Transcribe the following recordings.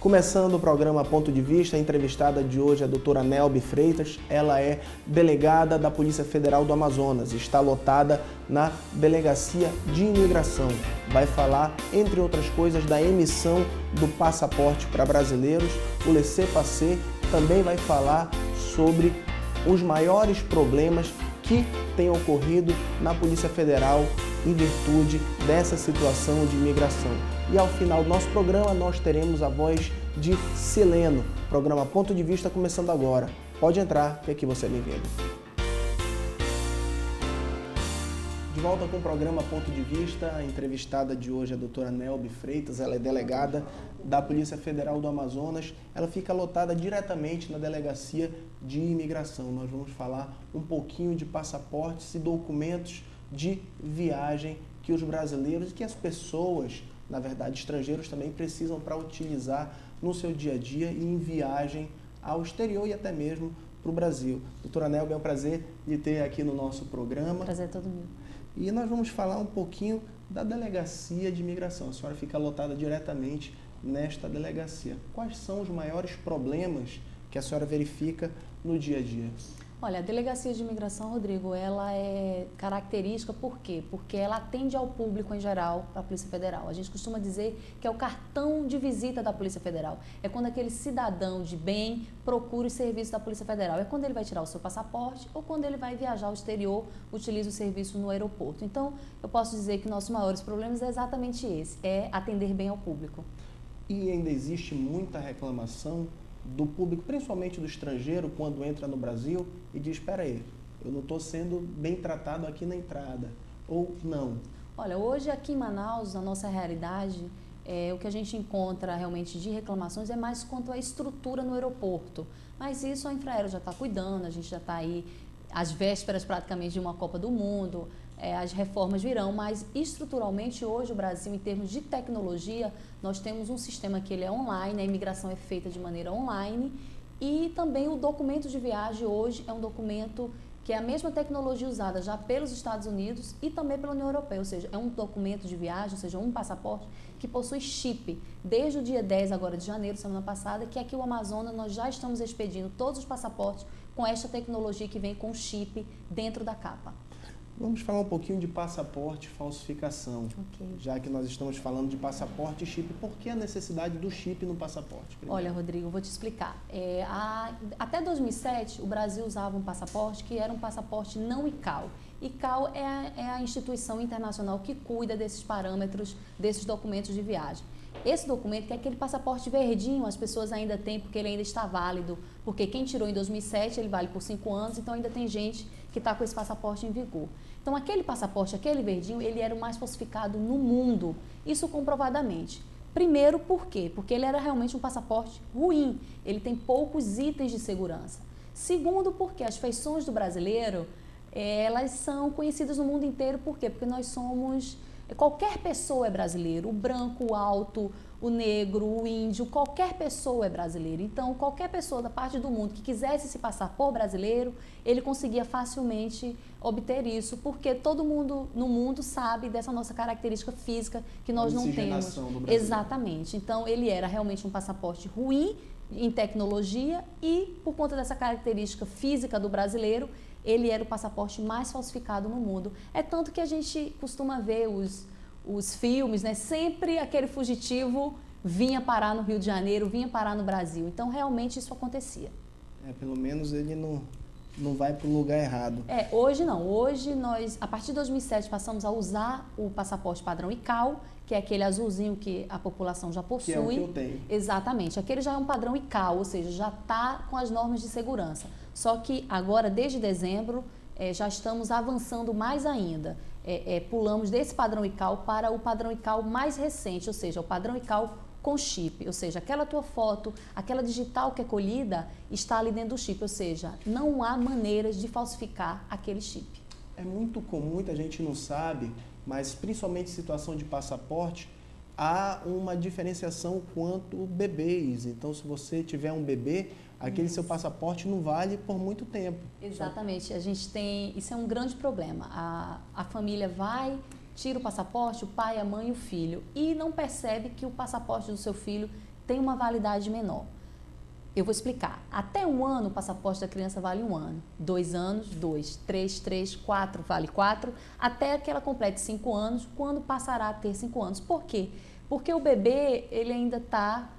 Começando o programa Ponto de Vista, a entrevistada de hoje é a doutora Nelby Freitas. Ela é delegada da Polícia Federal do Amazonas, está lotada na Delegacia de Imigração. Vai falar, entre outras coisas, da emissão do passaporte para brasileiros, o laissez-passer. Também vai falar sobre os maiores problemas que têm ocorrido na Polícia Federal em virtude dessa situação de imigração. E ao final do nosso programa nós teremos a voz de Sileno. Programa Ponto de Vista começando agora. Pode entrar, que aqui você é bem-vindo. De volta com o programa Ponto de Vista, a entrevistada de hoje é a doutora Nelby Freitas. Ela é delegada da Polícia Federal do Amazonas. Ela fica lotada diretamente na Delegacia de Imigração. Nós vamos falar um pouquinho de passaportes e documentos de viagem que os brasileiros e que as pessoas, na verdade estrangeiros, também precisam para utilizar no seu dia a dia e em viagem ao exterior e até mesmo para o Brasil. Doutora Nelby, é um prazer lhe ter aqui no nosso programa. Prazer é todo meu. E nós vamos falar um pouquinho da Delegacia de Imigração. A senhora fica lotada diretamente nesta delegacia. Quais são os maiores problemas que a senhora verifica no dia a dia? Olha, a Delegacia de Imigração, Rodrigo, ela é característica por quê? Porque ela atende ao público em geral, para a Polícia Federal. A gente costuma dizer que é o cartão de visita da Polícia Federal. É quando aquele cidadão de bem procura os serviços da Polícia Federal. É quando ele vai tirar o seu passaporte ou quando ele vai viajar ao exterior, utiliza o serviço no aeroporto. Então, eu posso dizer que nossos maiores problemas é exatamente esse, é atender bem ao público. E ainda existe muita reclamação do público, principalmente do estrangeiro, quando entra no Brasil e diz, espera aí, eu não estou sendo bem tratado aqui na entrada, ou não? Olha, hoje aqui em Manaus, na nossa realidade, o que a gente encontra realmente de reclamações é mais quanto à estrutura no aeroporto. Mas isso a Infraero já está cuidando, a gente já está aí às vésperas praticamente de uma Copa do Mundo, as reformas virão, mas estruturalmente hoje o Brasil, em termos de tecnologia, nós temos um sistema que ele é online, a imigração é feita de maneira online e também o documento de viagem hoje é um documento que é a mesma tecnologia usada já pelos Estados Unidos e também pela União Europeia, ou seja, é um documento de viagem, ou seja, um passaporte que possui chip. Desde o dia 10 agora de janeiro, semana passada, que aqui o Amazonas nós já estamos expedindo todos os passaportes com esta tecnologia que vem com chip dentro da capa. Vamos falar um pouquinho de passaporte e falsificação. Okay. Já que nós estamos falando de passaporte e chip, por que a necessidade do chip no passaporte? Primeiro? Olha, Rodrigo, eu vou te explicar. Até 2007, o Brasil usava um passaporte que era um passaporte não ICAO. ICAO é a instituição internacional que cuida desses parâmetros, desses documentos de viagem. Esse documento, que é aquele passaporte verdinho, as pessoas ainda têm porque ele ainda está válido, porque quem tirou em 2007, ele vale por 5 anos, então ainda tem gente que está com esse passaporte em vigor. Então aquele passaporte, aquele verdinho, ele era o mais falsificado no mundo, isso comprovadamente. Primeiro, por quê? Porque ele era realmente um passaporte ruim, ele tem poucos itens de segurança. Segundo, porque as feições do brasileiro, elas são conhecidas no mundo inteiro, por quê? Porque nós somos... Qualquer pessoa é brasileiro, o branco, o alto, o negro, o índio, qualquer pessoa é brasileiro. Então, qualquer pessoa da parte do mundo que quisesse se passar por brasileiro, ele conseguia facilmente obter isso, porque todo mundo no mundo sabe dessa nossa característica física que nós não temos. Do Brasil. Exatamente. Então, ele era realmente um passaporte ruim em tecnologia e, por conta dessa característica física do brasileiro, ele era o passaporte mais falsificado no mundo. É tanto que a gente costuma ver os filmes, né? Sempre aquele fugitivo vinha parar no Rio de Janeiro, vinha parar no Brasil. Então, realmente, isso acontecia. Pelo menos ele não vai para o lugar errado. Hoje não. Hoje nós, a partir de 2007, passamos a usar o passaporte padrão ICAO, que é aquele azulzinho que a população já possui. Que é o que eu tenho. Exatamente. Aquele já é um padrão ICAO, ou seja, já está com as normas de segurança. Só que agora, desde dezembro, já estamos avançando mais ainda. Pulamos desse padrão ICAO para o padrão ICAO mais recente, ou seja, o padrão ICAO com chip, ou seja, aquela tua foto, aquela digital que é colhida, está ali dentro do chip, ou seja, não há maneiras de falsificar aquele chip. É muito comum, muita gente não sabe, mas principalmente em situação de passaporte, há uma diferenciação quanto bebês. Então, se você tiver um bebê, aquele seu passaporte não vale por muito tempo. Exatamente. A gente tem... Isso é um grande problema. A família vai, tira o passaporte, o pai, a mãe e o filho, e não percebe que o passaporte do seu filho tem uma validade menor. Eu vou explicar. Até 1 ano, o passaporte da criança vale 1 ano. 2 anos, 2. 3, 4, vale 4. Até que ela complete 5 anos, quando passará a ter 5 anos. Por quê? Porque o bebê, ele ainda está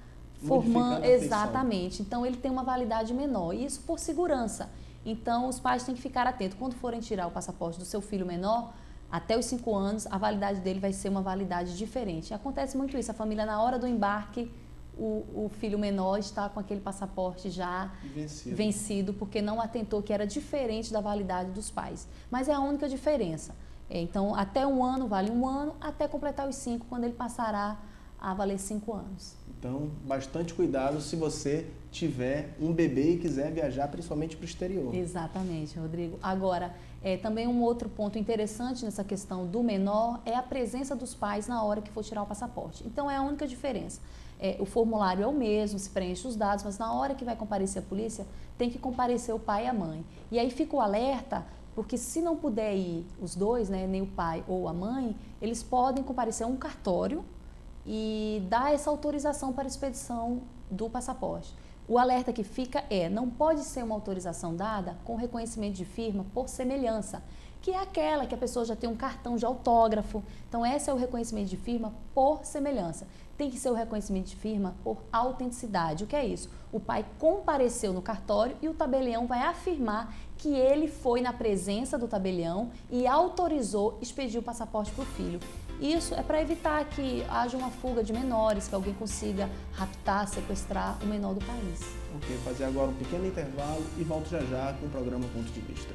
formando... Exatamente. Então, ele tem uma validade menor. Isso por segurança. Então, os pais têm que ficar atentos. Quando forem tirar o passaporte do seu filho menor, até os 5 anos, a validade dele vai ser uma validade diferente. Acontece muito isso. A família, na hora do embarque, o filho menor está com aquele passaporte já vencido, porque não atentou que era diferente da validade dos pais. Mas é a única diferença. Então, até 1 ano vale 1 ano, até completar os 5, quando ele passará a valer 5 anos. Então, bastante cuidado se você tiver um bebê e quiser viajar, principalmente para o exterior. Exatamente, Rodrigo. Agora, também um outro ponto interessante nessa questão do menor é a presença dos pais na hora que for tirar o passaporte. Então, é a única diferença. O formulário é o mesmo, se preenche os dados, mas na hora que vai comparecer a polícia, tem que comparecer o pai e a mãe. E aí fica o alerta, porque se não puder ir os dois, né, nem o pai ou a mãe, eles podem comparecer a um cartório e dar essa autorização para a expedição do passaporte. O alerta que fica não pode ser uma autorização dada com reconhecimento de firma por semelhança, que é aquela que a pessoa já tem um cartão de autógrafo. Então, esse é o reconhecimento de firma por semelhança. Tem que ser o reconhecimento de firma por autenticidade. O que é isso? O pai compareceu no cartório e o tabelião vai afirmar que ele foi na presença do tabelião e autorizou expedir o passaporte para o filho. Isso é para evitar que haja uma fuga de menores, que alguém consiga raptar, sequestrar o menor do país. Ok, fazer agora um pequeno intervalo e volto já com o programa Ponto de Vista.